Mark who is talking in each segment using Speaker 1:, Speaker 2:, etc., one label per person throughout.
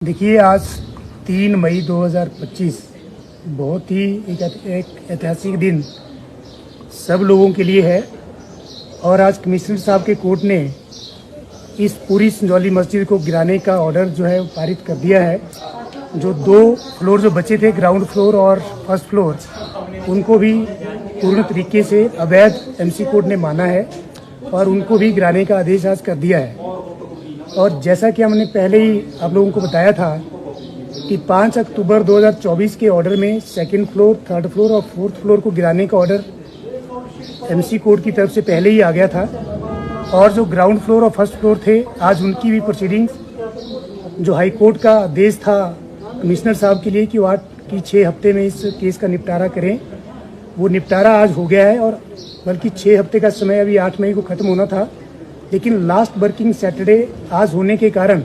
Speaker 1: देखिए, आज 3 मई 2025 बहुत ही एक ऐतिहासिक दिन सब लोगों के लिए है। और आज कमिश्नर साहब के कोर्ट ने इस पूरी संजौली मस्जिद को गिराने का ऑर्डर जो है पारित कर दिया है। जो 2 फ्लोर जो बचे थे, ग्राउंड फ्लोर और फर्स्ट फ्लोर, उनको भी पूर्ण तरीके से अवैध एमसी कोर्ट ने माना है और उनको भी गिराने का आदेश आज कर दिया है। और जैसा कि हमने पहले ही आप लोगों को बताया था कि 5 अक्टूबर 2024 के ऑर्डर में सेकंड फ्लोर, थर्ड फ्लोर और फोर्थ फ्लोर को गिराने का ऑर्डर एमसी कोर्ट की तरफ से पहले ही आ गया था। और जो ग्राउंड फ्लोर और फर्स्ट फ्लोर थे, आज उनकी भी प्रोसीडिंग्स जो हाई कोर्ट का आदेश था कमिश्नर साहब के लिए कि वो 6 हफ्ते में इस केस का निपटारा करें, वो निपटारा आज हो गया है। और बल्कि 6 हफ्ते का समय अभी 8 मई को ख़त्म होना था, लेकिन लास्ट वर्किंग सैटरडे आज होने के कारण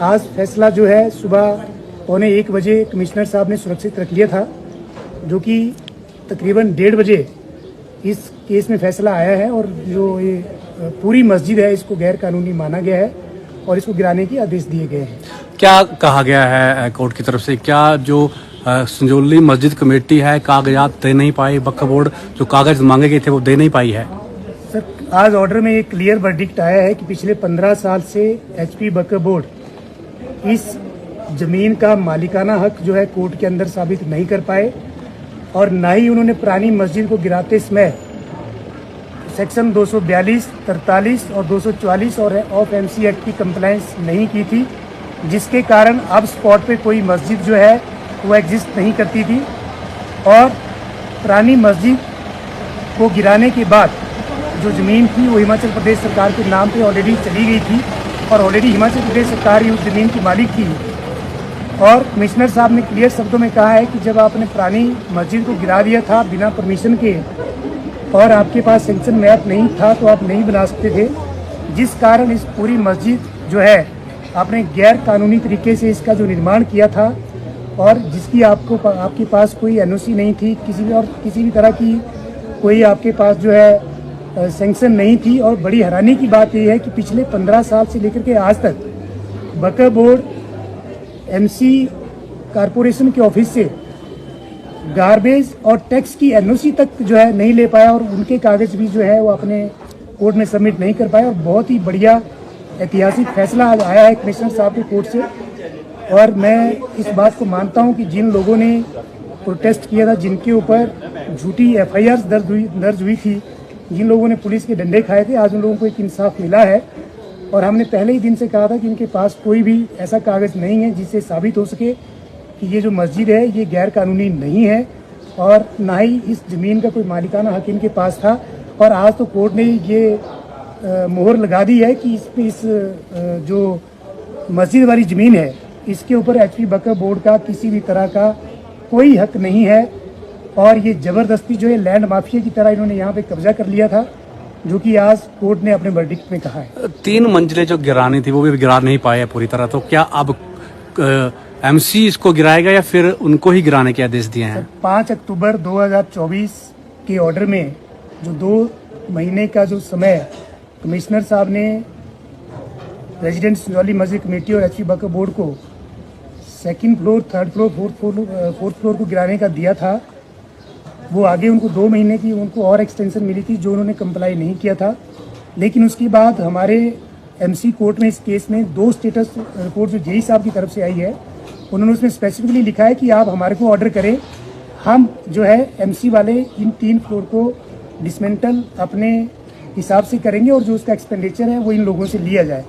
Speaker 1: आज फैसला जो है सुबह 1:15 बजे कमिश्नर साहब ने सुरक्षित रख लिया था, जो कि तकरीबन 1:30 बजे इस केस में फैसला आया है। और जो ये पूरी मस्जिद है, इसको गैर कानूनी माना गया है और इसको गिराने के आदेश दिए गए हैं।
Speaker 2: क्या कहा गया है कोर्ट की तरफ से? क्या जो संजौली मस्जिद कमेटी है कागजात दे नहीं पाई, वक्फ बोर्ड जो कागज मांगे गए थे वो दे नहीं पाई है?
Speaker 1: सर, आज ऑर्डर में एक क्लियर वर्डिक्ट आया है कि पिछले 15 साल से एचपी वक्फ बोर्ड इस जमीन का मालिकाना हक जो है कोर्ट के अंदर साबित नहीं कर पाए, और ना ही उन्होंने पुरानी मस्जिद को गिराते समय सेक्शन 242, 43 और 244 और ऑफ एमसी एक्ट की कंप्लायंस नहीं की थी, जिसके कारण अब स्पॉट पे कोई मस्जिद जो है वो एग्जिस्ट नहीं करती थी। और पुरानी मस्जिद को गिराने के बाद जो ज़मीन थी वो हिमाचल प्रदेश सरकार के नाम पे ऑलरेडी चली गई थी और ऑलरेडी हिमाचल प्रदेश सरकार ही उस ज़मीन की मालिक थी। और कमिश्नर साहब ने क्लियर शब्दों में कहा है कि जब आपने पुरानी मस्जिद को गिरा दिया था बिना परमिशन के और आपके पास सेंक्शन मैप नहीं था, तो आप नहीं बना सकते थे, जिस कारण इस पूरी मस्जिद जो है आपने गैर कानूनी तरीके से इसका जो निर्माण किया था और जिसकी आपके पास कोई एनओसी नहीं थी, किसी भी तरह की कोई आपके पास जो है सैंक्शन नहीं थी। और बड़ी हैरानी की बात यह है कि पिछले 15 साल से लेकर के आज तक वक्फ बोर्ड एमसी कारपोरेशन के ऑफिस से गार्बेज और टैक्स की एनओसी तक जो है नहीं ले पाया और उनके कागज भी जो है वो अपने कोर्ट में सबमिट नहीं कर पाए। और बहुत ही बढ़िया ऐतिहासिक फैसला आज आया है कमिश्नर साहब के कोर्ट से। और मैं इस बात को मानता हूं कि जिन लोगों ने प्रोटेस्ट किया था, जिनके ऊपर झूठी एफआईआर दर्ज हुई थी, जिन लोगों ने पुलिस के डंडे खाए थे, आज उन लोगों को एक इंसाफ मिला है। और हमने पहले ही दिन से कहा था कि इनके पास कोई भी ऐसा कागज नहीं है जिससे साबित हो सके कि ये जो मस्जिद है ये गैर कानूनी नहीं है, और ना ही इस ज़मीन का कोई मालिकाना हक इनके पास था। और आज तो कोर्ट ने ये मोहर लगा दी है कि इस जो मस्जिद वाली ज़मीन है इसके ऊपर एचपी वक्फ बोर्ड का किसी भी तरह का कोई हक नहीं है। और ये ज़बरदस्ती जो है लैंड माफिया की तरह इन्होंने यहाँ पे कब्जा कर लिया था, जो कि आज कोर्ट ने अपने वर्डिक्ट में कहा है।
Speaker 2: 3 मंजिलें जो गिरानी थी वो भी गिरा नहीं पाए पूरी तरह, तो क्या अब एमसी इसको गिराएगा या फिर उनको ही गिराने के आदेश दिए हैं?
Speaker 1: 5 अक्टूबर 2024 के ऑर्डर में जो 2 महीने का जो समय कमिश्नर साहब ने रेजिडेंट संजौली मस्जिद कमेटी और एचपी वक्फ बोर्ड को second floor, third floor, fourth floor को गिराने का दिया था, वो आगे उनको 2 महीने की उनको और एक्सटेंशन मिली थी जो उन्होंने कंप्लाई नहीं किया था। लेकिन उसके बाद हमारे एमसी कोर्ट में इस केस में 2 स्टेटस रिपोर्ट जो जेई साहब की तरफ से आई है, उन्होंने उसमें स्पेसिफिकली लिखा है कि आप हमारे को ऑर्डर करें, हम जो है एमसी वाले इन 3 फ्लोर को डिसमेंटल अपने हिसाब से करेंगे और जो उसका एक्सपेंडिचर है वो इन लोगों से लिया जाए।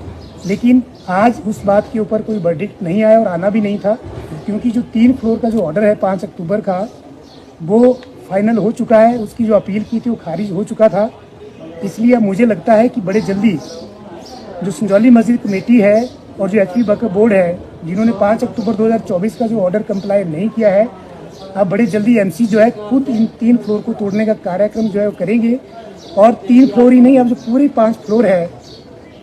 Speaker 1: लेकिन आज उस बात के ऊपर कोई वर्डिक्ट नहीं आया और आना भी नहीं था, क्योंकि जो 3 फ्लोर का जो ऑर्डर है 5 अक्टूबर का, वो फाइनल हो चुका है। उसकी जो अपील की थी वो खारिज हो चुका था। इसलिए मुझे लगता है कि बड़े जल्दी जो संजौली मस्जिद कमेटी है और जो एचपी वक्फ बोर्ड है, जिन्होंने 5 अक्टूबर 2024 का जो ऑर्डर कंप्लाई नहीं किया है, अब बड़े जल्दी एमसी जो है खुद इन 3 फ्लोर को तोड़ने का कार्यक्रम जो है वो करेंगे। और 3 फ्लोर ही नहीं, अब जो पूरी 5 फ्लोर है,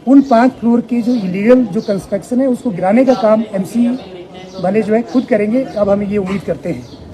Speaker 1: उन 5 फ्लोर के जो इलीगल जो कंस्ट्रक्शन है उसको गिराने का काम एमसी वाले जो है खुद करेंगे। अब हम ये उम्मीद करते हैं।